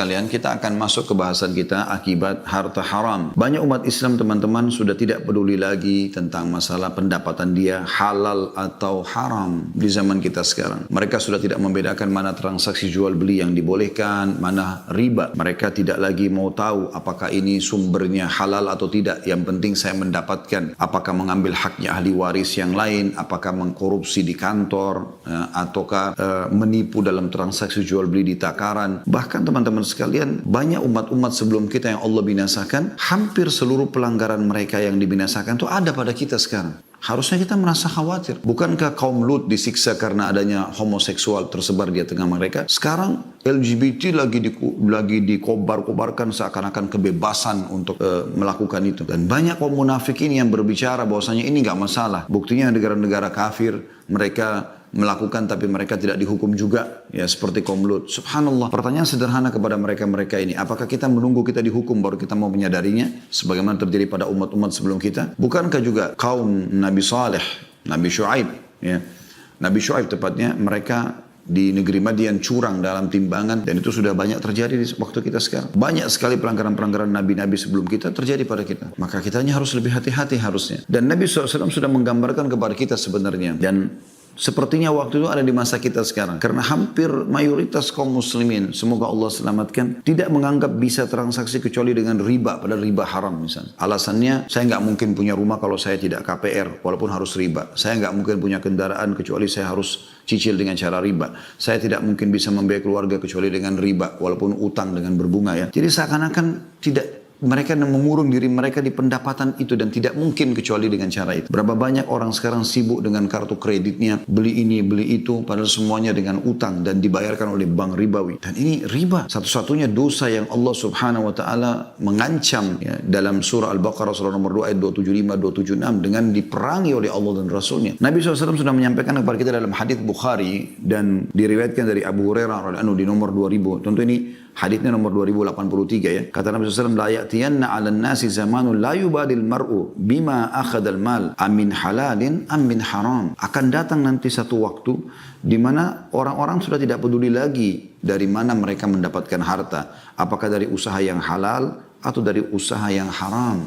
Kalian kita akan masuk ke bahasan kita akibat harta haram. Banyak umat Islam teman-teman sudah tidak peduli lagi tentang masalah pendapatan dia halal atau haram di zaman kita sekarang. Mereka sudah tidak membedakan mana transaksi jual beli yang dibolehkan, mana riba. Mereka tidak lagi mau tahu apakah ini sumbernya halal atau tidak. Yang penting saya mendapatkan. Apakah mengambil haknya ahli waris yang lain, apakah mengkorupsi di kantor, ataukah menipu dalam transaksi jual beli di takaran. Bahkan teman-teman sekalian, banyak umat-umat sebelum kita yang Allah binasakan, hampir seluruh pelanggaran mereka yang dibinasakan itu ada pada kita sekarang. Harusnya kita merasa khawatir. Bukankah kaum Lut disiksa karena adanya homoseksual tersebar di tengah mereka? Sekarang LGBT lagi dikobar-kobarkan seakan-akan kebebasan untuk melakukan itu. Dan banyak kaum munafikin yang berbicara bahwasanya ini nggak masalah. Buktinya negara-negara kafir mereka melakukan tapi mereka tidak dihukum juga, ya seperti kaum Lut. Subhanallah, pertanyaan sederhana kepada mereka ini, apakah kita menunggu kita dihukum baru kita mau menyadarinya sebagaimana terjadi pada umat-umat sebelum kita? Bukankah juga kaum Nabi Saleh, Nabi Syuaib, ya Nabi Syuaib tepatnya, mereka di negeri Madian curang dalam timbangan, dan itu sudah banyak terjadi di waktu kita sekarang. Banyak sekali pelanggaran-pelanggaran nabi-nabi sebelum kita terjadi pada kita. Maka kitanya harus lebih hati-hati harusnya. Dan Nabi SAW sudah menggambarkan kepada kita sebenarnya, dan sepertinya waktu itu ada di masa kita sekarang. Karena hampir mayoritas kaum muslimin, semoga Allah selamatkan, tidak menganggap bisa transaksi kecuali dengan riba, pada riba haram misalnya. Alasannya, saya nggak mungkin punya rumah kalau saya tidak KPR, walaupun harus riba. Saya nggak mungkin punya kendaraan kecuali saya harus cicil dengan cara riba. Saya tidak mungkin bisa membiayai keluarga kecuali dengan riba, walaupun utang dengan berbunga ya. Jadi seakan-akan tidak, mereka mengurung diri mereka di pendapatan itu dan tidak mungkin kecuali dengan cara itu. Berapa banyak orang sekarang sibuk dengan kartu kreditnya, beli ini, beli itu, padahal semuanya dengan utang dan dibayarkan oleh bank ribawi. Dan ini riba, satu-satunya dosa yang Allah Subhanahu wa taala mengancam ya, dalam surah Al-Baqarah surah nomor 2 ayat 275 276 dengan diperangi oleh Allah dan Rasulnya. Nabi SAW sudah menyampaikan kepada kita dalam hadis Bukhari dan diriwayatkan dari Abu Hurairah radhiyallahu anhu di nomor 2000. Tentu ini hadisnya nomor 2083 ya. Kata Nabi SAW, la ya'tiyanna 'alan nasi zamanun la yubadil mar'u bima akhadal mal amin halalin amin haram. Akan datang nanti satu waktu di mana orang-orang sudah tidak peduli lagi dari mana mereka mendapatkan harta, apakah dari usaha yang halal atau dari usaha yang haram.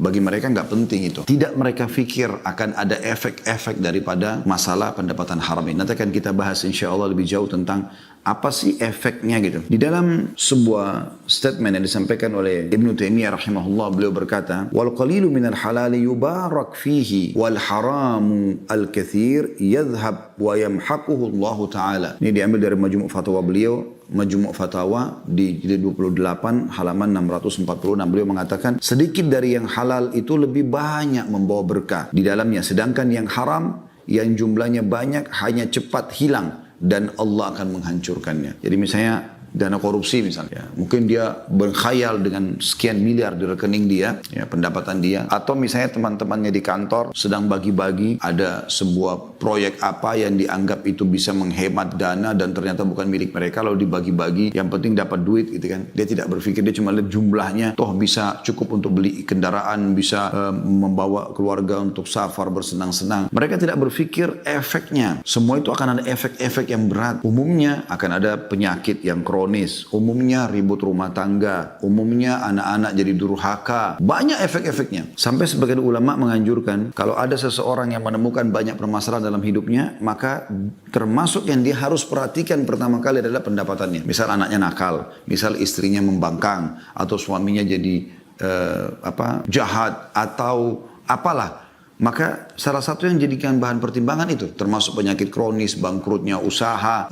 Bagi mereka nggak penting itu. Tidak mereka pikir akan ada efek-efek daripada masalah pendapatan haram ini. Nanti akan kita bahas insya Allah lebih jauh tentang apa sih efeknya gitu. Di dalam sebuah statement yang disampaikan oleh Ibnu Taimiyah rahimahullah, beliau berkata, wal qalilu minal halali yubarak fihi wal haramu al kathir yadhhab wa yamhaquhu Allah Ta'ala. Ini diambil dari Majmu' Fatwa beliau, Majmu' Fatawa di jilid 28 halaman 646. Beliau mengatakan sedikit dari yang halal itu lebih banyak membawa berkah di dalamnya, sedangkan yang haram yang jumlahnya banyak hanya cepat hilang dan Allah akan menghancurkannya. Jadi misalnya dana korupsi misalnya, ya, mungkin dia berkhayal dengan sekian miliar di rekening dia, ya, pendapatan dia, atau misalnya teman-temannya di kantor sedang bagi-bagi ada sebuah proyek apa yang dianggap itu bisa menghemat dana dan ternyata bukan milik mereka, lalu dibagi-bagi, yang penting dapat duit gitu kan. Dia tidak berpikir, dia cuma lihat jumlahnya, toh bisa cukup untuk beli kendaraan, bisa membawa keluarga untuk safar bersenang-senang. Mereka tidak berpikir efeknya. Semua itu akan ada efek-efek yang berat. Umumnya akan ada penyakit yang kronis, umumnya ribut rumah tangga, umumnya anak-anak jadi durhaka. Banyak efek-efeknya. Sampai sebagian ulama menganjurkan kalau ada seseorang yang menemukan banyak permasalahan dalam hidupnya, maka termasuk yang dia harus perhatikan pertama kali adalah pendapatannya. Misal anaknya nakal, misal istrinya membangkang, atau suaminya jadi jahat, atau apalah. Maka salah satu yang jadikan bahan pertimbangan itu termasuk penyakit kronis, bangkrutnya usaha,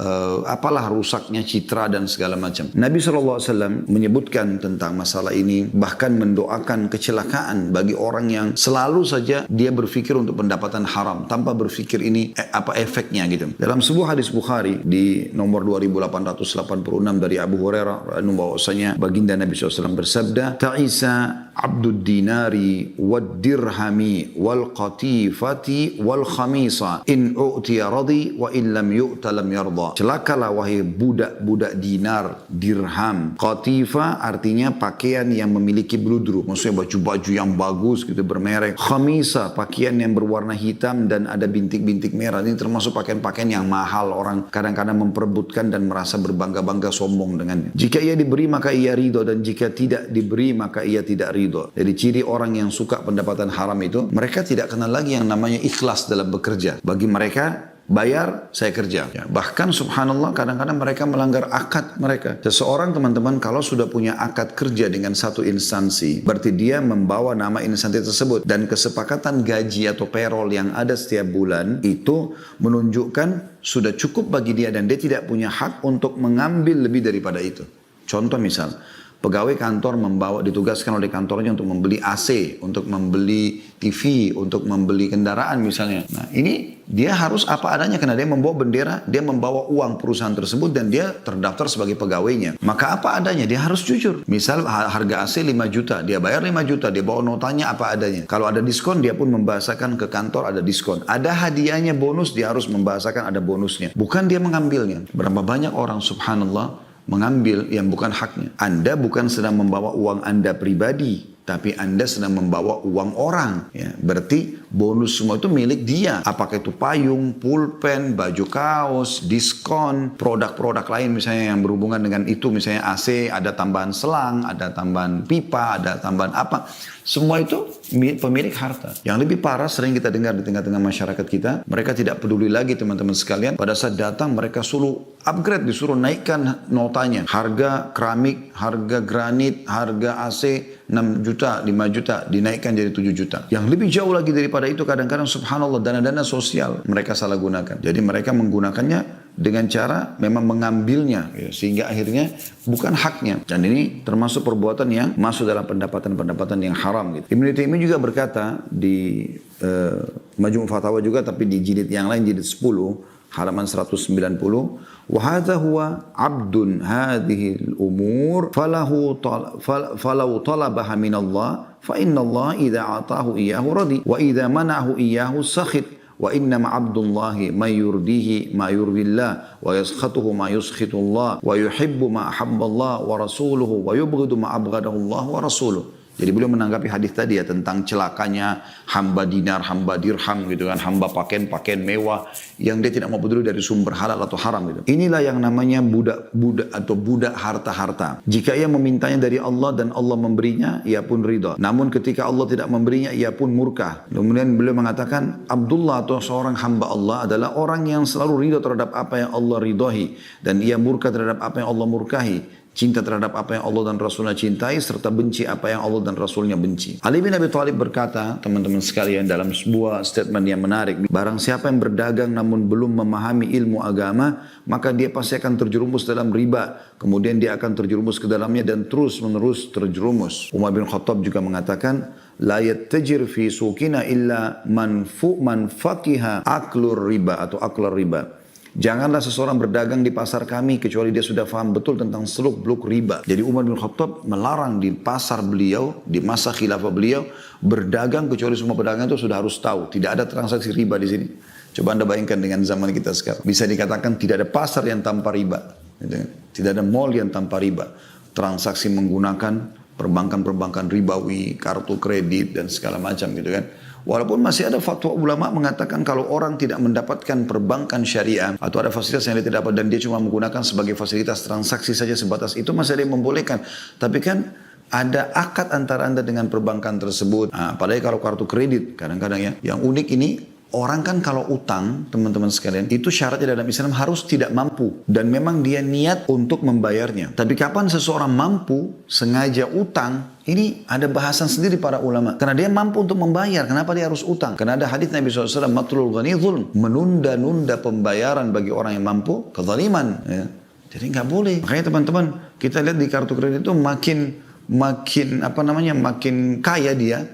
apalah rusaknya citra dan segala macam. Nabi SAW menyebutkan tentang masalah ini, bahkan mendoakan kecelakaan bagi orang yang selalu saja dia berpikir untuk pendapatan haram tanpa berpikir ini apa efeknya gitu. Dalam sebuah hadis Bukhari di nomor 2886 dari Abu Hurairah bahwasanya baginda Nabi SAW bersabda, ta'isa abdud dinari wad dirhami wal qatifati wal khamisa in u'tiya radi wa in lam yu'ta lam yarda. Celakalah wahai budak-budak dinar, dirham. Qatifa artinya pakaian yang memiliki bludru, maksudnya baju-baju yang bagus gitu bermerek. Khamisa pakaian yang berwarna hitam dan ada bintik-bintik merah. Ini termasuk pakaian-pakaian yang mahal, orang kadang-kadang memperebutkan dan merasa berbangga-bangga sombong dengannya. Jika ia diberi maka ia ridho, dan jika tidak diberi maka ia tidak ridho. Jadi ciri orang yang suka pendapatan haram itu, mereka tidak kenal lagi yang namanya ikhlas dalam bekerja. Bagi mereka, bayar, saya kerja. Ya, bahkan subhanallah kadang-kadang mereka melanggar akad mereka. Seseorang teman-teman kalau sudah punya akad kerja dengan satu instansi, berarti dia membawa nama instansi tersebut. Dan kesepakatan gaji atau payroll yang ada setiap bulan itu menunjukkan sudah cukup bagi dia dan dia tidak punya hak untuk mengambil lebih daripada itu. Contoh misal, pegawai kantor ditugaskan oleh kantornya untuk membeli AC, untuk membeli TV, untuk membeli kendaraan misalnya. Nah ini dia harus apa adanya karena dia membawa bendera, dia membawa uang perusahaan tersebut dan dia terdaftar sebagai pegawainya. Maka apa adanya, dia harus jujur. Misal harga AC 5 juta, dia bayar 5 juta, dia bawa notanya apa adanya. Kalau ada diskon, dia pun membahasakan ke kantor ada diskon. Ada hadiahnya bonus, dia harus membahasakan ada bonusnya. Bukan dia mengambilnya. Berapa banyak orang subhanallah mengambil yang bukan haknya. Anda bukan sedang membawa uang Anda pribadi, tapi Anda sedang membawa uang orang. Ya, berarti bonus semua itu milik dia. Apakah itu payung, pulpen, baju kaos, diskon, produk-produk lain misalnya yang berhubungan dengan itu. Misalnya AC, ada tambahan selang, ada tambahan pipa, ada tambahan apa. Semua itu pemilik harta. Yang lebih parah sering kita dengar di tengah-tengah masyarakat kita. Mereka tidak peduli lagi teman-teman sekalian. Pada saat datang mereka suruh upgrade, disuruh naikkan notanya. Harga keramik, harga granit, harga AC 6 juta, 5 juta, dinaikkan jadi 7 juta. Yang lebih jauh lagi daripada itu kadang-kadang subhanallah dana-dana sosial mereka salah gunakan. Jadi mereka menggunakannya dengan cara memang mengambilnya ya, sehingga akhirnya bukan haknya. Dan ini termasuk perbuatan yang masuk dalam pendapatan-pendapatan yang haram gitu. Ibnu Taimiyah juga berkata di Majmu' Fatawa juga, tapi di jilid yang lain, jilid 10 halaman 190, wa hadza huwa 'abdun hadhihi al-umur falau talabaha min Allah fa inna Allah idza atahu iyyahu radi wa idza mana'ahu iyyahu sakhit wa innama 'abdullahi may yurdihi ma yurdillah wa yaskhatuhu ma yuskhitullah wa yuhibbu ma ahabba Allah wa rasuluhu wa yubghidu ma abghadahu Allah wa rasuluhu. Jadi beliau menanggapi hadis tadi ya tentang celakanya hamba dinar, hamba dirham gitu kan, hamba pakaian mewah yang dia tidak mau peduli dari sumber halal atau haram gitu. Inilah yang namanya budak atau budak harta-harta. Jika ia memintanya dari Allah dan Allah memberinya, ia pun ridha. Namun ketika Allah tidak memberinya, ia pun murka. Kemudian beliau mengatakan, Abdullah atau seorang hamba Allah adalah orang yang selalu ridha terhadap apa yang Allah ridhahi dan ia murka terhadap apa yang Allah murkahi. Cinta terhadap apa yang Allah dan Rasulnya cintai, serta benci apa yang Allah dan Rasulnya benci. Ali bin Abi Thalib berkata, teman-teman sekalian, dalam sebuah statement yang menarik, barang siapa yang berdagang namun belum memahami ilmu agama, maka dia pasti akan terjerumus dalam riba. Kemudian dia akan terjerumus ke dalamnya dan terus-menerus terjerumus. Umar bin Khattab juga mengatakan, la yattajir fi suqina illa man faqiha aklur riba atau aklar riba. Janganlah seseorang berdagang di pasar kami kecuali dia sudah faham betul tentang seluk-beluk riba. Jadi Umar bin Khattab melarang di pasar beliau, di masa khilafah beliau, berdagang kecuali semua pedagang itu sudah harus tahu. Tidak ada transaksi riba di sini. Coba Anda bayangkan dengan zaman kita sekarang. Bisa dikatakan tidak ada pasar yang tanpa riba. Tidak ada mall yang tanpa riba. Transaksi menggunakan perbankan-perbankan ribawi, kartu kredit dan segala macam gitu kan. Walaupun masih ada fatwa ulama mengatakan kalau orang tidak mendapatkan perbankan syariah atau ada fasilitas yang dia tidak dapat dan dia cuma menggunakan sebagai fasilitas transaksi saja sebatas itu, masih ada yang membolehkan. Tapi kan ada akad antara Anda dengan perbankan tersebut. Nah, padahal kalau kartu kredit kadang-kadang ya, yang unik ini, orang kan kalau utang, teman-teman sekalian, itu syaratnya dalam Islam harus tidak mampu. Dan memang dia niat untuk membayarnya. Tapi kapan seseorang mampu, sengaja utang, ini ada bahasan sendiri para ulama. Karena dia mampu untuk membayar, kenapa dia harus utang? Karena ada hadits Nabi SAW, matlul ghani zulm, menunda-nunda pembayaran bagi orang yang mampu, kezaliman. Ya. Jadi nggak boleh. Makanya teman-teman, kita lihat di kartu kredit itu makin kaya dia,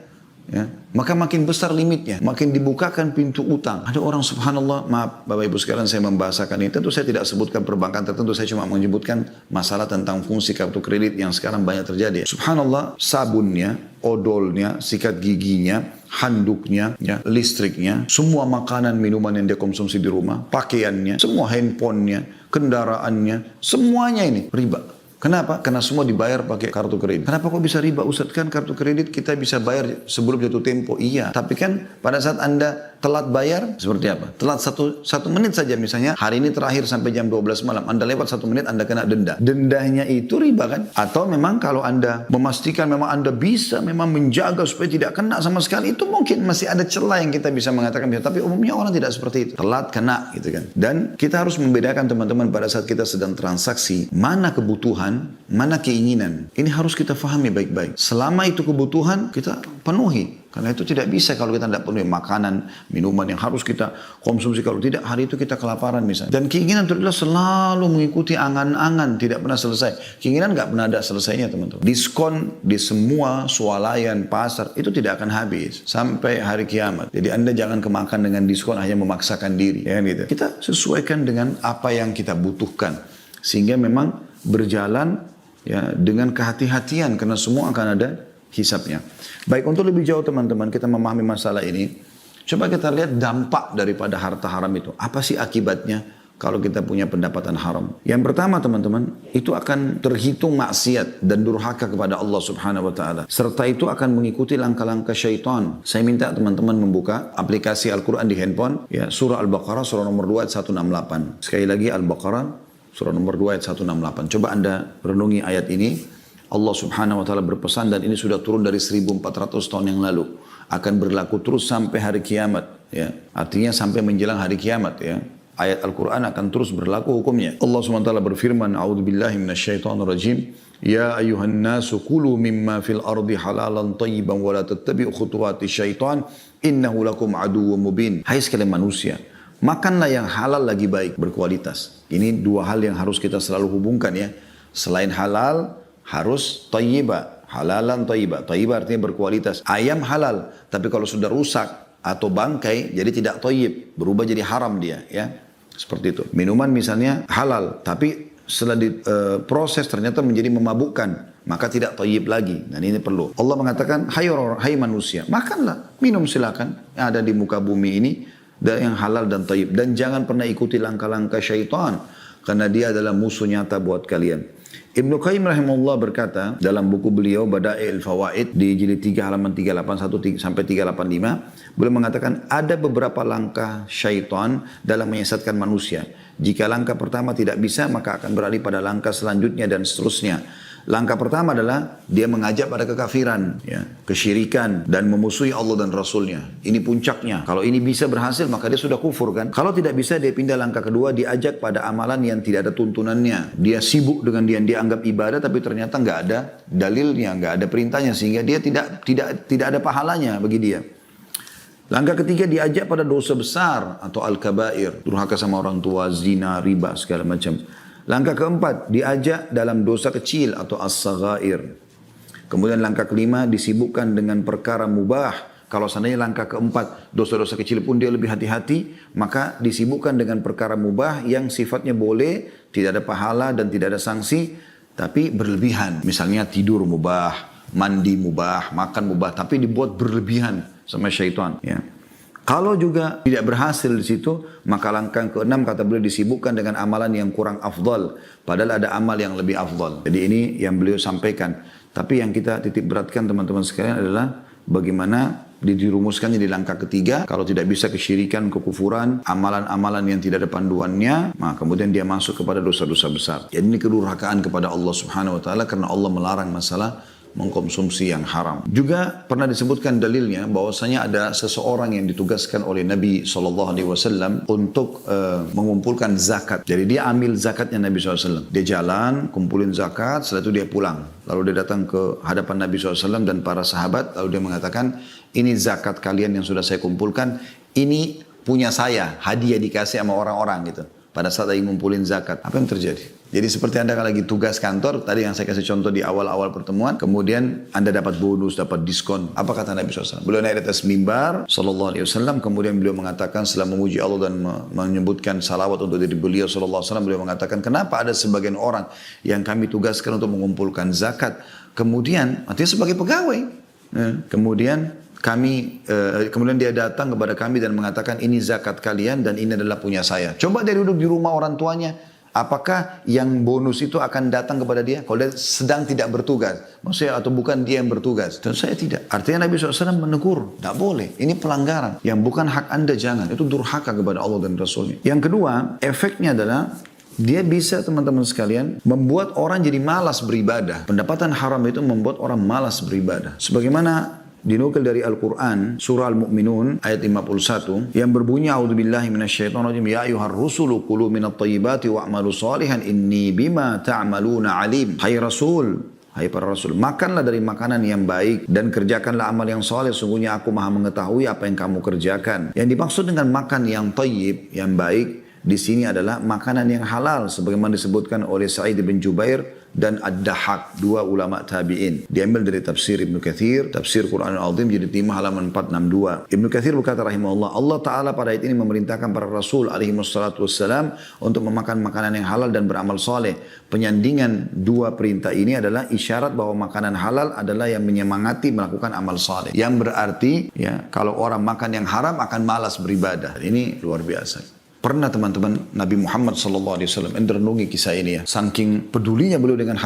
ya, maka makin besar limitnya, makin dibukakan pintu utang. Ada orang subhanallah, maaf Bapak Ibu sekalian saya membahasakan ini, tentu saya tidak sebutkan perbankan tertentu, saya cuma menyebutkan masalah tentang fungsi kartu kredit yang sekarang banyak terjadi. Subhanallah, sabunnya, odolnya, sikat giginya, handuknya, ya, listriknya, semua makanan, minuman yang dia konsumsi di rumah, pakaiannya, semua handphonenya, kendaraannya, semuanya ini riba. Kenapa? Karena semua dibayar pakai kartu kredit. Kenapa kok bisa riba Ustaz? Kan kartu kredit kita bisa bayar sebelum jatuh tempo. Iya, tapi kan pada saat Anda telat bayar, seperti apa? Telat satu menit saja misalnya, hari ini terakhir sampai jam 12 malam. Anda lewat 1 menit, Anda kena denda. Dendanya itu riba kan? Atau memang kalau Anda memastikan memang Anda bisa memang menjaga supaya tidak kena sama sekali, itu mungkin masih ada celah yang kita bisa mengatakan. Tapi umumnya orang tidak seperti itu. Telat kena gitu kan. Dan kita harus membedakan teman-teman pada saat kita sedang transaksi, mana kebutuhan, mana keinginan. Ini harus kita fahami baik-baik. Selama itu kebutuhan, kita penuhi. Karena itu tidak bisa kalau kita tidak penuhi makanan, minuman yang harus kita konsumsi. Kalau tidak, hari itu kita kelaparan misalnya. Dan keinginan itu adalah selalu mengikuti angan-angan, tidak pernah selesai. Keinginan nggak pernah ada selesainya teman-teman. Diskon di semua swalayan, pasar, itu tidak akan habis sampai hari kiamat. Jadi Anda jangan kemakan dengan diskon hanya memaksakan diri. Ya, gitu. Kita sesuaikan dengan apa yang kita butuhkan. Sehingga memang berjalan ya dengan kehati-hatian karena semua akan ada hisabnya. Baik, untuk lebih jauh teman-teman kita memahami masalah ini, coba kita lihat dampak daripada harta haram itu. Apa sih akibatnya kalau kita punya pendapatan haram? Yang pertama teman-teman, itu akan terhitung maksiat dan durhaka kepada Allah Subhanahu wa taala. Serta itu akan mengikuti langkah-langkah syaitan. Saya minta teman-teman membuka aplikasi Al-Qur'an di handphone, ya, surah Al-Baqarah surah nomor 2 ayat 168. Sekali lagi Al-Baqarah surah nomor 2 ayat 168. Coba Anda renungi ayat ini. Allah Subhanahu wa taala berpesan, dan ini sudah turun dari 1400 tahun yang lalu, akan berlaku terus sampai hari kiamat, ya. Artinya sampai menjelang hari kiamat, ya. Ayat Al-Qur'an akan terus berlaku hukumnya. Allah Subhanahu wa taala berfirman, a'udzubillahi minasyaitonir rajim. Ya ayuhan nasu kulu mimma fil ardi halalan thayyiban wa la tattabi'u khutuwati syaitan innahu lakum aduwwum mubin. Hai sekalian manusia, makanlah yang halal lagi baik, berkualitas. Ini dua hal yang harus kita selalu hubungkan, ya. Selain halal, harus thayyibah, halalan thayyibah. Thayyibah artinya berkualitas. Ayam halal, tapi kalau sudah rusak atau bangkai, jadi tidak thayyib, berubah jadi haram dia, ya. Seperti itu. Minuman misalnya halal, tapi setelah diproses ternyata menjadi memabukkan, maka tidak thayyib lagi. Dan ini perlu. Allah mengatakan, hai manusia, makanlah, minum silakan yang ada di muka bumi ini, dan yang halal dan thayyib. Dan jangan pernah ikuti langkah-langkah syaitan, karena dia adalah musuh nyata buat kalian. Ibnu Qayyim rahimahullah berkata dalam buku beliau Bada'il Fawaid di jilid 3 halaman 381 sampai 385, beliau mengatakan ada beberapa langkah syaitan dalam menyesatkan manusia. Jika langkah pertama tidak bisa, maka akan beralih pada langkah selanjutnya dan seterusnya. Langkah pertama adalah dia mengajak pada kekafiran, ya, kesyirikan, dan memusuhi Allah dan Rasulnya. Ini puncaknya. Kalau ini bisa berhasil, maka dia sudah kufur kan. Kalau tidak bisa, dia pindah langkah kedua, diajak pada amalan yang tidak ada tuntunannya. Dia sibuk dengan dia anggap ibadah, tapi ternyata nggak ada dalilnya, nggak ada perintahnya, sehingga dia tidak ada pahalanya bagi dia. Langkah ketiga, diajak pada dosa besar atau al-kabair, durhaka sama orang tua, zina, riba, segala macam. Langkah keempat, diajak dalam dosa kecil atau as-saghair. Kemudian langkah kelima, disibukkan dengan perkara mubah. Kalau seandainya langkah keempat, dosa-dosa kecil pun dia lebih hati-hati, maka disibukkan dengan perkara mubah yang sifatnya boleh, tidak ada pahala dan tidak ada sanksi, tapi berlebihan. Misalnya tidur mubah, mandi mubah, makan mubah, tapi dibuat berlebihan sama syaitan, ya. Kalau juga tidak berhasil di situ, maka langkah ke-6 kata beliau disibukkan dengan amalan yang kurang afdal. Padahal ada amal yang lebih afdal. Jadi ini yang beliau sampaikan. Tapi yang kita titik beratkan teman-teman sekalian adalah bagaimana dirumuskannya di langkah ketiga. Kalau tidak bisa kesyirikan, kekufuran, amalan-amalan yang tidak ada panduannya, maka kemudian dia masuk kepada dosa-dosa besar. Jadi ini kedurhakaan kepada Allah Subhanahu wa taala karena Allah melarang masalah mengkonsumsi yang haram. Juga pernah disebutkan dalilnya bahwasanya ada seseorang yang ditugaskan oleh Nabi SAW untuk mengumpulkan zakat. Jadi dia ambil zakatnya Nabi SAW. Dia jalan, kumpulin zakat, setelah itu dia pulang. Lalu dia datang ke hadapan Nabi SAW dan para sahabat, lalu dia mengatakan, ini zakat kalian yang sudah saya kumpulkan, ini punya saya, hadiah dikasih sama orang-orang gitu. Pada saat lagi ngumpulin zakat, apa yang terjadi? Jadi seperti Anda kalau lagi tugas kantor, tadi yang saya kasih contoh di awal-awal pertemuan, kemudian Anda dapat bonus, dapat diskon. Apa kata Nabi SAW? Beliau naik di atas mimbar, SAW, kemudian beliau mengatakan setelah memuji Allah dan menyebutkan salawat untuk diri beliau SAW, beliau mengatakan, kenapa ada sebagian orang yang kami tugaskan untuk mengumpulkan zakat, kemudian, artinya sebagai pegawai, kemudian kemudian dia datang kepada kami dan mengatakan ini zakat kalian dan ini adalah punya saya. Coba dia duduk di rumah orang tuanya. Apakah yang bonus itu akan datang kepada dia? Kalau dia sedang tidak bertugas. Maksudnya atau bukan dia yang bertugas. Tentu saya tidak. Artinya Nabi SAW menegur. Tidak boleh. Ini pelanggaran. Yang bukan hak Anda jangan. Itu durhaka kepada Allah dan Rasulnya. Yang kedua, efeknya adalah dia bisa teman-teman sekalian membuat orang jadi malas beribadah. Pendapatan haram itu membuat orang malas beribadah. Sebagaimana dinukil dari Al-Quran, surah Al-Mu'minun, ayat 51, yang berbunyi, A'udzubillahi minasyaitonirrajim, Ya ayuhar rusulu kulu minat tayyibati wa'amalu salihan, inni bima ta'amaluna alim. Hai Rasul, hai para Rasul, makanlah dari makanan yang baik dan kerjakanlah amal yang saleh. Sungguhnya aku maha mengetahui apa yang kamu kerjakan. Yang dimaksud dengan makan yang tayyib, yang baik, di sini adalah makanan yang halal, sebagaimana disebutkan oleh Sa'id bin Jubair dan Ad-Dahhak, dua ulama tabi'in. Diambil dari tafsir Ibnu Katsir, tafsir Quran Al-Azim jilid 5 halaman 462. Ibnu Katsir berkata rahimahullah, Allah Ta'ala pada ayat ini memerintahkan para Rasul alaihi wassalatu wassalam untuk memakan makanan yang halal dan beramal soleh. Penyandingan dua perintah ini adalah isyarat bahwa makanan halal adalah yang menyemangati melakukan amal soleh. Yang berarti, ya, kalau orang makan yang haram akan malas beribadah. Ini luar biasa. Pernah teman-teman Nabi Muhammad SAW merenungi kisah ini ya. Saking pedulinya beliau dengan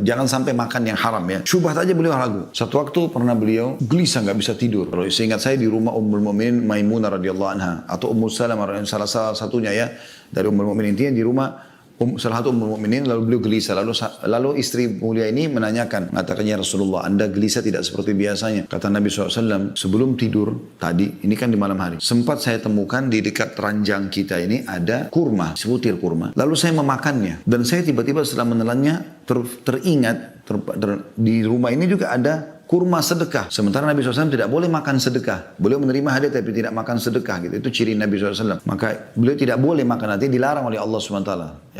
jangan sampai makan yang haram ya. Syubhat aja beliau ragu. Satu waktu pernah beliau gelisah nggak bisa tidur. Kalau seingat saya di rumah Ummul Mukminin Maimunah radhiyallahu anha atau Ummu Salamah salah satunya ya dari Ummul Mukminin, intinya di rumah salah satu Ummul Mukminin, lalu beliau gelisah. Lalu istri mulia ini menanyakan, mengatakannya Rasulullah, Anda gelisah tidak seperti biasanya. Kata Nabi SAW, sebelum tidur tadi, ini kan di malam hari, sempat saya temukan di dekat ranjang kita ini ada kurma, sebutir kurma. Lalu saya memakannya. Dan saya tiba-tiba setelah menelannya, teringat di rumah ini juga ada kurma sedekah. Sementara Nabi SAW tidak boleh makan sedekah. Beliau menerima hadiah tapi tidak makan sedekah. Gitu. Itu ciri Nabi SAW. Maka beliau tidak boleh makan, nanti dilarang oleh Allah SWT.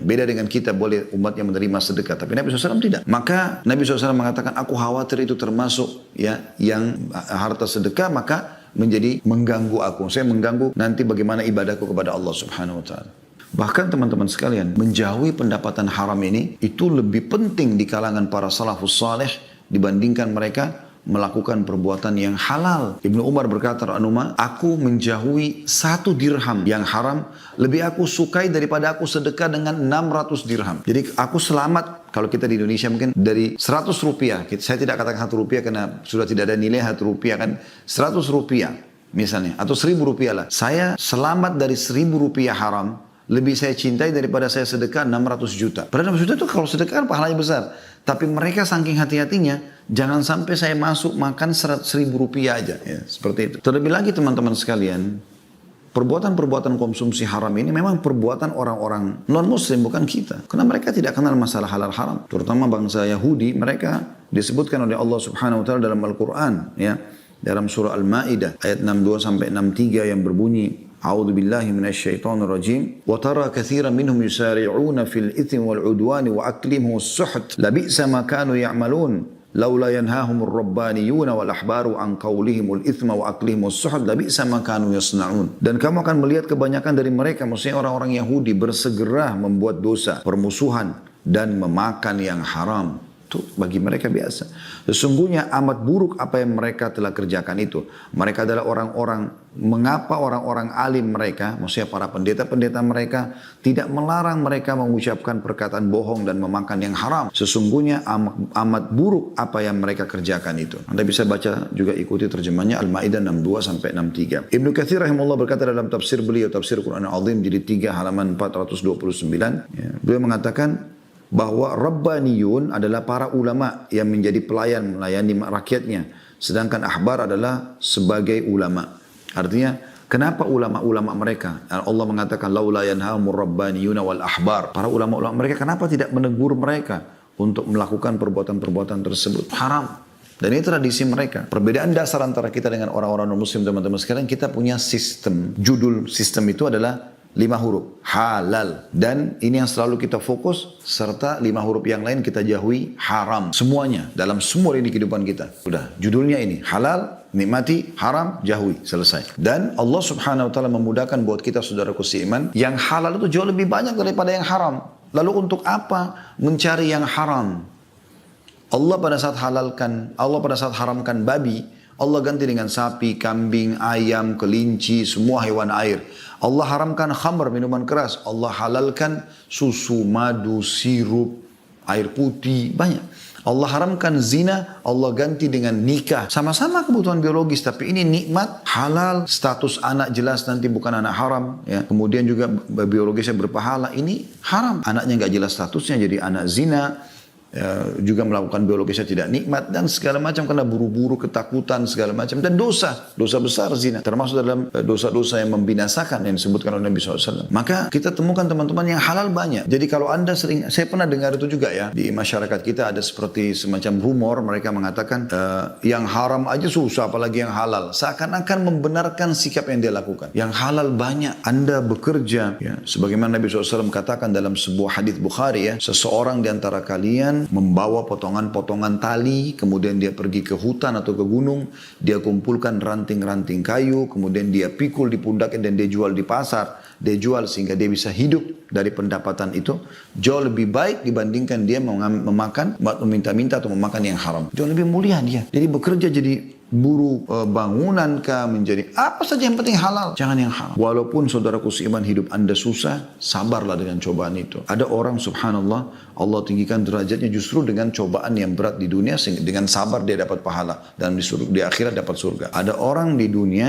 Beda dengan kita, boleh umat yang menerima sedekah. Tapi Nabi SAW tidak. Maka Nabi SAW mengatakan, aku khawatir itu termasuk ya yang harta sedekah, maka menjadi mengganggu aku. Saya mengganggu nanti bagaimana ibadahku kepada Allah Subhanahu Wa Taala. Bahkan teman-teman sekalian, menjauhi pendapatan haram ini itu lebih penting di kalangan para salafus saleh dibandingkan mereka melakukan perbuatan yang halal. Ibnu Umar berkata, aku menjauhi 1 dirham yang haram, lebih aku sukai daripada aku sedekah dengan 600 dirham. Jadi aku selamat, kalau kita di Indonesia mungkin dari 100 rupiah, saya tidak katakan 1 rupiah karena sudah tidak ada nilai 1 rupiah kan, 100 rupiah misalnya, atau 1000 rupiah lah. Saya selamat dari 1000 rupiah haram, lebih saya cintai daripada saya sedekah 600 juta. Padahal 600 juta itu kalau sedekah kan pahalanya besar. Tapi mereka saking hati-hatinya, jangan sampai saya masuk makan 100.000 rupiah aja. Ya, seperti itu. Terlebih lagi teman-teman sekalian, perbuatan-perbuatan konsumsi haram ini memang perbuatan orang-orang non-muslim, bukan kita. Karena mereka tidak kenal masalah halal haram. Terutama bangsa Yahudi, mereka disebutkan oleh Allah Subhanahu Wa Taala dalam Al-Quran. Ya, dalam surah Al-Ma'idah ayat 62-63 yang berbunyi, A'udzu billahi minasyaitonir rajim. Wa tara katsiran minhum yusari'una fil itsmi wal 'udwani wa aklihim as-suht. Labi'sa ma kanu ya'malun. Laula yanhahumur rabbaniyuna wal ahbaru an qawlihimul itsma wa aklihim as-suht. Labi'sa ma kanu yasna'un. Dan kamu akan melihat kebanyakan dari mereka, maksudnya orang-orang Yahudi, bersegera membuat dosa, permusuhan dan memakan yang haram. Itu bagi mereka biasa. Sesungguhnya amat buruk apa yang mereka telah kerjakan itu. Mereka adalah orang-orang, mengapa orang-orang alim mereka, maksudnya para pendeta-pendeta mereka, tidak melarang mereka mengucapkan perkataan bohong dan memakan yang haram. Sesungguhnya amat buruk apa yang mereka kerjakan itu. Anda bisa baca juga, ikuti terjemahnya Al-Ma'idah 62-63. Ibnu Katsir rahimahullah berkata dalam tafsir beliau, tafsir Quran Al-Azim jilid 3 halaman 429, ya, beliau mengatakan bahwa Rabbaniyun adalah para ulama yang menjadi pelayan, melayani rakyatnya. Sedangkan ahbar adalah sebagai ulama. Artinya, kenapa ulama-ulama mereka? Allah mengatakan, laula yanhahumur rabbaniyuna wal ahbar. Para ulama-ulama mereka kenapa tidak menegur mereka untuk melakukan perbuatan-perbuatan tersebut? Haram. Dan ini tradisi mereka. Perbedaan dasar antara kita dengan orang-orang non-muslim, teman-teman sekalian, kita punya sistem. Judul sistem itu adalah 5 huruf. Halal. Dan ini yang selalu kita fokus, serta 5 huruf yang lain kita jauhi, haram. Semuanya, dalam semua ini kehidupan kita. Udah, judulnya ini, halal, nikmati, haram, jauhi. Selesai. Dan Allah subhanahu wa ta'ala memudahkan buat kita saudaraku seiman, yang halal itu jauh lebih banyak daripada yang haram. Lalu untuk apa mencari yang haram? Allah pada saat haramkan babi, Allah ganti dengan sapi, kambing, ayam, kelinci, semua hewan air. Allah haramkan khamr, minuman keras. Allah halalkan susu, madu, sirup, air putih, banyak. Allah haramkan zina, Allah ganti dengan nikah. Sama-sama kebutuhan biologis, tapi ini nikmat, halal, status anak jelas nanti bukan anak haram. Ya. Kemudian juga biologisnya berpahala, ini haram. Anaknya nggak jelas statusnya, jadi anak zina. Juga melakukan biologisnya tidak nikmat dan segala macam karena buru-buru, ketakutan segala macam, dan dosa besar zina, termasuk dalam dosa-dosa yang membinasakan yang disebutkan oleh Nabi SAW. Maka kita temukan teman-teman yang halal banyak. Jadi kalau anda sering, saya pernah dengar itu juga ya, di masyarakat kita ada seperti semacam rumor, mereka mengatakan yang haram aja susah apalagi yang halal, seakan-akan membenarkan sikap yang dia lakukan. Yang halal banyak, anda bekerja ya, sebagaimana Nabi SAW katakan dalam sebuah hadis Bukhari ya, seseorang di antara kalian membawa potongan-potongan tali, kemudian dia pergi ke hutan atau ke gunung, dia kumpulkan ranting-ranting kayu, kemudian dia pikul di pundaknya dan dia jual di pasar, dia jual sehingga dia bisa hidup dari pendapatan itu, jauh lebih baik dibandingkan dia memakan, meminta-minta atau memakan yang haram. Jauh lebih mulia dia. Jadi bekerja jadi buruh bangunan kah, menjadi apa saja yang penting halal, jangan yang haram. Walaupun saudaraku seiman hidup anda susah, sabarlah dengan cobaan itu. Ada orang subhanallah, Allah tinggikan derajatnya justru dengan cobaan yang berat di dunia, sehingga dengan sabar dia dapat pahala dan di akhirat dapat surga. Ada orang di dunia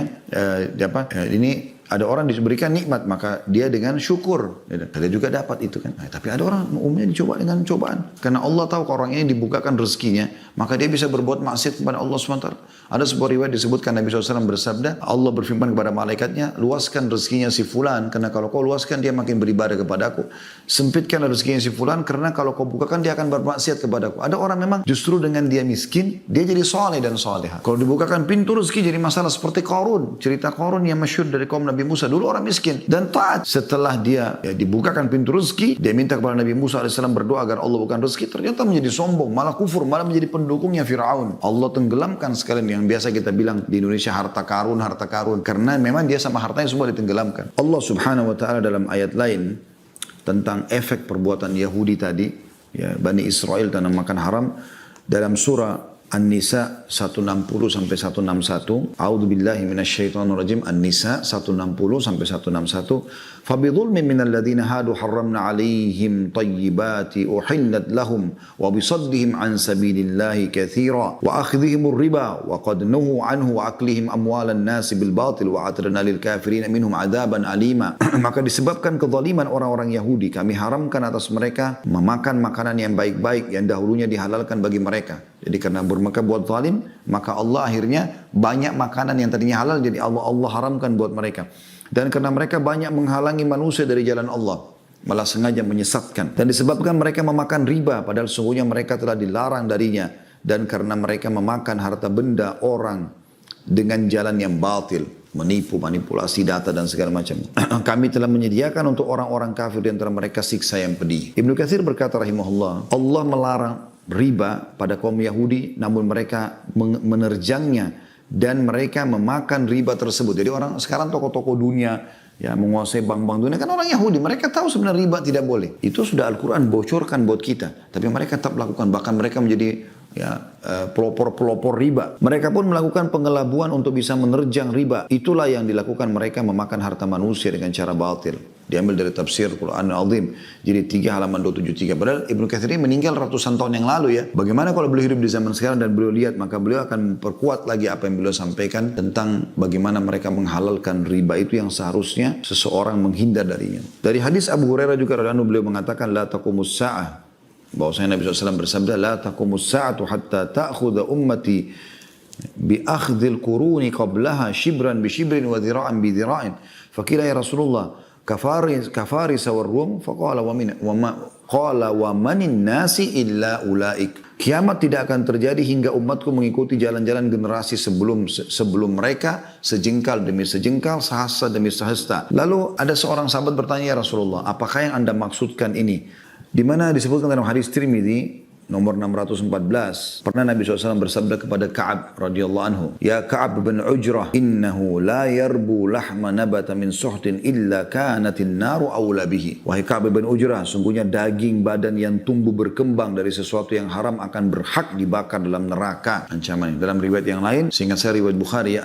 ada orang diberikan nikmat, maka dia dengan syukur, dia juga dapat itu kan. Tapi ada orang umumnya dicoba dengan cobaan. Karena Allah tahu kalau orang ini dibukakan rezekinya, maka dia bisa berbuat maksiat kepada Allah SWT. Ada sebuah riwayat disebutkan Nabi SAW bersabda, Allah berfirman kepada malaikatnya, luaskan rezekinya si fulan, karena kalau kau luaskan dia makin beribadah kepadaku. Sempitkan rezekinya si fulan, karena kalau kau bukakan dia akan bermaksiat kepadaku. Ada orang memang justru dengan dia miskin, dia jadi soleh dan soleha. Kalau dibukakan pintu rezeki jadi masalah, seperti Qarun. Cerita Qarun yang masyhur dari kaum Nabi Musa, dulu orang miskin dan taat. Setelah dia dibukakan pintu rezeki, dia minta kepada Nabi Musa AS berdoa agar Allah bukan rezeki, ternyata menjadi sombong, malah kufur, malah menjadi pendukungnya Fir'aun. Allah tenggelamkan sekalian yang biasa kita bilang di Indonesia harta karun, karena memang dia sama hartanya semua ditenggelamkan. Allah subhanahu wa ta'ala dalam ayat lain tentang efek perbuatan Yahudi tadi, ya, Bani Israel tanah makan haram, dalam surah An-Nisa 160 sampai 161. A'udzubillahi minasyaitonirrajim. An-Nisa 160 sampai 161. Fabidhulmin minal ladzina hadu harramna 'alaihim thayyibati uhillat lahum wa bisaddihim 'an sabilillahi katsira wa akhdhihimur riba wa qad nuhu 'anhu wa aklihim amwalan nasi bil batil wa atadna lil kafirin minhum 'adzaban alima. Maka disebabkan kezaliman orang-orang Yahudi, kami haramkan atas mereka memakan makanan yang baik-baik yang dahulunya dihalalkan bagi mereka. Jadi karena mereka buat zalim, maka Allah akhirnya banyak makanan yang tadinya halal jadi Allah haramkan buat mereka. Dan karena mereka banyak menghalangi manusia dari jalan Allah, malah sengaja menyesatkan. Dan disebabkan mereka memakan riba, padahal sesungguhnya mereka telah dilarang darinya. Dan karena mereka memakan harta benda orang dengan jalan yang batil, menipu, manipulasi data dan segala macam. Kami telah menyediakan untuk orang-orang kafir di antara mereka siksa yang pedih. Ibnu Katsir berkata rahimahullah, Allah melarang riba pada kaum Yahudi, namun mereka menerjangnya dan mereka memakan riba tersebut. Jadi orang sekarang tokoh-tokoh dunia ya menguasai bank-bank dunia kan orang Yahudi, mereka tahu sebenarnya riba tidak boleh. Itu sudah Al-Quran bocorkan buat kita, tapi mereka tetap lakukan, bahkan mereka menjadi pelopor-pelopor riba. Mereka pun melakukan pengelabuan untuk bisa menerjang riba. Itulah yang dilakukan mereka, memakan harta manusia dengan cara batil. Diambil dari tafsir Quran Al-Azim. Jadi 3 halaman 273. Padahal Ibnu Katsir ini meninggal ratusan tahun yang lalu ya. Bagaimana kalau beliau hidup di zaman sekarang dan beliau lihat, maka beliau akan memperkuat lagi apa yang beliau sampaikan tentang bagaimana mereka menghalalkan riba itu yang seharusnya seseorang menghindar darinya. Dari hadis Abu Hurairah juga radhiyallahu anhu beliau mengatakan la taqumus sa'ah, bahwasanya Nabi SAW bersabda la taqumus sa'atu hatta ta'khudha ummati bi akhdhil quruni qablaha shibran bi shibrin wa dhira'an bi dhira'in. Faqila ya Rasulullah kafaris war rum faqala qala wa manin nasi illa ulaik. Kiamat tidak akan terjadi hingga umatku mengikuti jalan-jalan generasi sebelum mereka, sejengkal demi sejengkal, sehasta demi sehasta. Lalu ada seorang sahabat bertanya, ya Rasulullah, apakah yang Anda maksudkan ini? Di mana disebutkan dalam hadis Tirmidzi nomor 614, pernah Nabi SAW bersabda kepada Ka'ab radhiyallahu anhu, ya Ka'ab bin Ujrah, innahu la yarbu lahma nabata min suhtin illa kanatin naru awla bihi. Wahai Ka'ab bin Ujrah, sungguhnya daging badan yang tumbuh berkembang dari sesuatu yang haram akan berhak dibakar dalam neraka. Ancaman dalam riwayat yang lain, seingat saya riwayat Bukhari,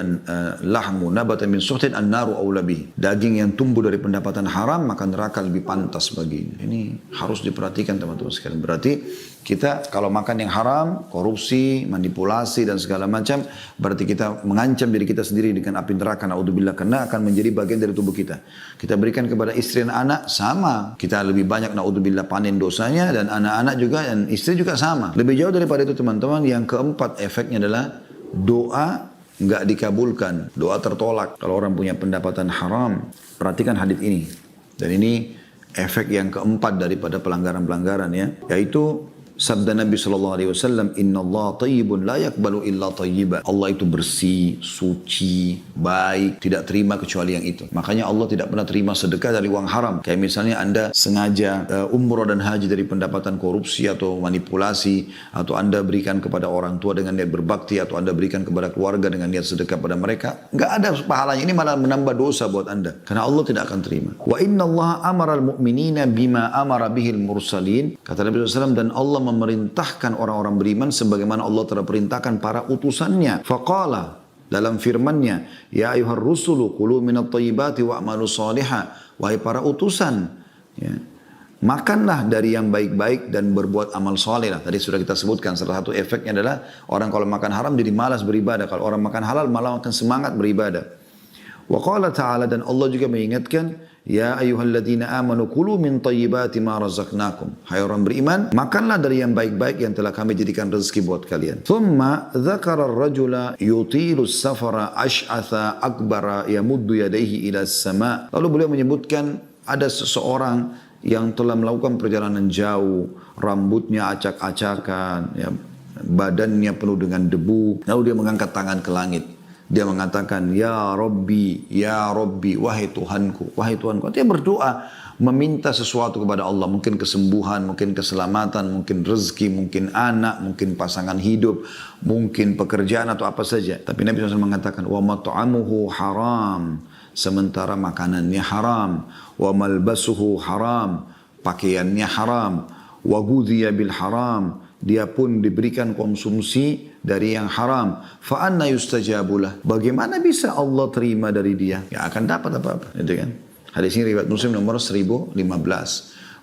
lahmu nabata min suhtin an naru awla bihi. Daging yang tumbuh dari pendapatan haram, maka neraka lebih pantas baginya. Ini harus diperhatikan teman-teman sekalian. Berarti kita kalau makan yang haram, korupsi, manipulasi dan segala macam, berarti kita mengancam diri kita sendiri dengan api neraka, naudzubillah, karena akan menjadi bagian dari tubuh kita. Kita berikan kepada istri dan anak, sama. Kita lebih banyak naudzubillah panen dosanya, dan anak-anak juga dan istri juga sama. Lebih jauh daripada itu teman-teman, yang keempat efeknya adalah doa nggak dikabulkan, doa tertolak. Kalau orang punya pendapatan haram, perhatikan hadits ini. Dan ini efek yang keempat daripada pelanggaran-pelanggaran ya, yaitu sabda Nabi SAW, Inna Allah tayyibun la yakbalu illa tayyiba. Allah itu bersih, suci, baik, tidak terima kecuali yang itu. Makanya Allah tidak pernah terima sedekah dari uang haram. Kayak misalnya Anda sengaja umrah dan haji dari pendapatan korupsi atau manipulasi, atau Anda berikan kepada orang tua dengan niat berbakti, atau Anda berikan kepada keluarga dengan niat sedekah pada mereka. Nggak ada pahalanya, ini malah menambah dosa buat Anda. Karena Allah tidak akan terima. Wa inna Allah amara al-mu'minina bima amara bihil mursalin. Kata Nabi SAW, dan Allah memerintahkan orang-orang beriman sebagaimana Allah telah perintahkan para utusannya. Faqala, dalam firman-Nya, ya ayyuhar rusulu kulu minat thayyibati wa'malu salihah. Wahai para utusan, ya, makanlah dari yang baik-baik dan berbuat amal soleh. Tadi sudah kita sebutkan, salah satu efeknya adalah orang kalau makan haram jadi malas beribadah. Kalau orang makan halal malah makin semangat beribadah. Wa qala ta'ala, dan Allah juga mengingatkan, ya ayyuhalladzina amanu kulu min thayyibati ma razaqnakum. Hai orang beriman, makanlah dari yang baik-baik yang telah kami jadikan rezeki buat kalian. Thumma dzakara ar-rajula yutilu as-safara ash'atha akbara yamuddu yadayhi ila as-sama'. Lalu beliau menyebutkan ada seseorang yang telah melakukan perjalanan jauh, rambutnya acak-acakan, ya, badannya penuh dengan debu, lalu dia mengangkat tangan ke langit. Dia mengatakan, ya Rabbi, wahai Tuhanku, wahai Tuhanku. Dia berdoa, meminta sesuatu kepada Allah. Mungkin kesembuhan, mungkin keselamatan, mungkin rezeki, mungkin anak, mungkin pasangan hidup, mungkin pekerjaan atau apa saja. Tapi Nabi SAW mengatakan, wa mat'amuhu haram. Sementara makanannya haram. Wa malbasuhu haram. Pakaiannya haram. Wa gudhiya bil haram. Dia pun diberikan konsumsi dari yang haram. Fa anna yustajabulah. Bagaimana bisa Allah terima dari dia? Ya akan dapat apa-apa, gitu kan? Hadis ini riwayat Muslim nomor 1015.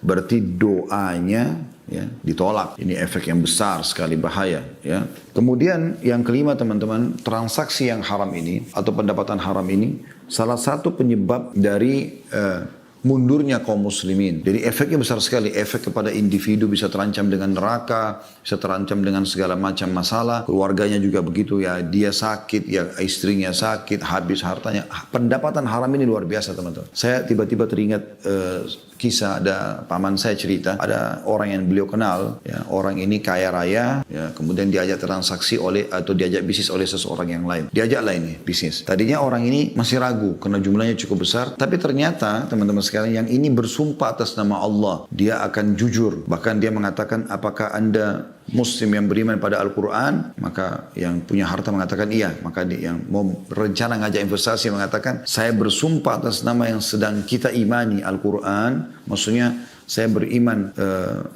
Berarti doanya ya ditolak. Ini efek yang besar sekali, bahaya ya. Kemudian yang kelima teman-teman, transaksi yang haram ini atau pendapatan haram ini salah satu penyebab dari mundurnya kaum muslimin. Jadi efeknya besar sekali. Efek kepada individu bisa terancam dengan neraka, bisa terancam dengan segala macam masalah. Keluarganya juga begitu ya. Dia sakit, ya istrinya sakit, habis hartanya. Pendapatan haram ini luar biasa teman-teman. Saya tiba-tiba teringat kisah, ada paman saya cerita, ada orang yang beliau kenal, ya, orang ini kaya raya, ya, kemudian diajak transaksi atau diajak bisnis oleh seseorang yang lain. Diajaklah ini bisnis. Tadinya orang ini masih ragu karena jumlahnya cukup besar, tapi ternyata teman-teman sekalian yang ini bersumpah atas nama Allah, dia akan jujur. Bahkan dia mengatakan, apakah Anda Muslim yang beriman pada Al-Quran? Maka yang punya harta mengatakan iya. Maka yang mau rencana ngajak investasi mengatakan, saya bersumpah atas nama yang sedang kita imani Al-Quran. Maksudnya saya beriman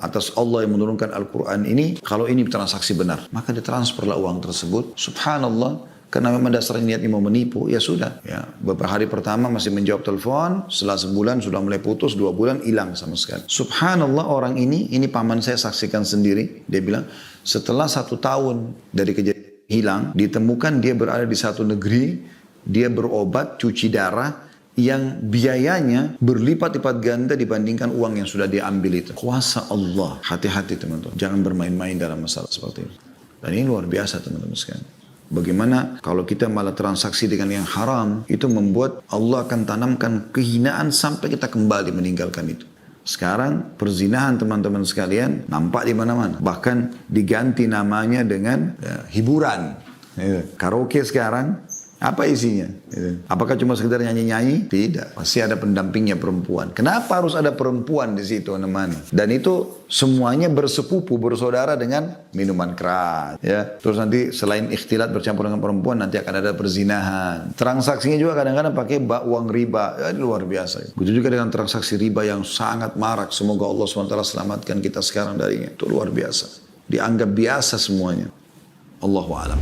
atas Allah yang menurunkan Al-Quran ini. Kalau ini transaksi benar, maka ditransferlah uang tersebut. Subhanallah. Karena memang dasarnya niatnya mau menipu, ya sudah. Ya, beberapa hari pertama masih menjawab telepon, setelah sebulan sudah mulai putus, 2 bulan hilang sama sekali. Subhanallah, orang ini paman saya saksikan sendiri. Dia bilang, setelah 1 tahun dari kejadian hilang, ditemukan dia berada di satu negeri, dia berobat, cuci darah, yang biayanya berlipat-lipat ganda dibandingkan uang yang sudah dia ambil itu. Kuasa Allah. Hati-hati teman-teman, jangan bermain-main dalam masalah seperti itu. Dan ini luar biasa teman-teman sekalian. Bagaimana kalau kita malah transaksi dengan yang haram, itu membuat Allah akan tanamkan kehinaan sampai kita kembali meninggalkan itu. Sekarang perzinahan teman-teman sekalian nampak di mana-mana. Bahkan diganti namanya dengan hiburan. Karaoke sekarang apa isinya? Apakah cuma sekedar nyanyi-nyanyi? Tidak. Pasti ada pendampingnya perempuan. Kenapa harus ada perempuan di situ menemani? Dan itu semuanya bersepupu, bersaudara dengan minuman keras. Ya. Terus nanti selain ikhtilat bercampur dengan perempuan, nanti akan ada perzinahan. Transaksinya juga kadang-kadang pakai uang riba. Ya, luar biasa. Begitu juga dengan transaksi riba yang sangat marak. Semoga Allah SWT selamatkan kita sekarang darinya. Itu luar biasa. Dianggap biasa semuanya. Allahu a'lam.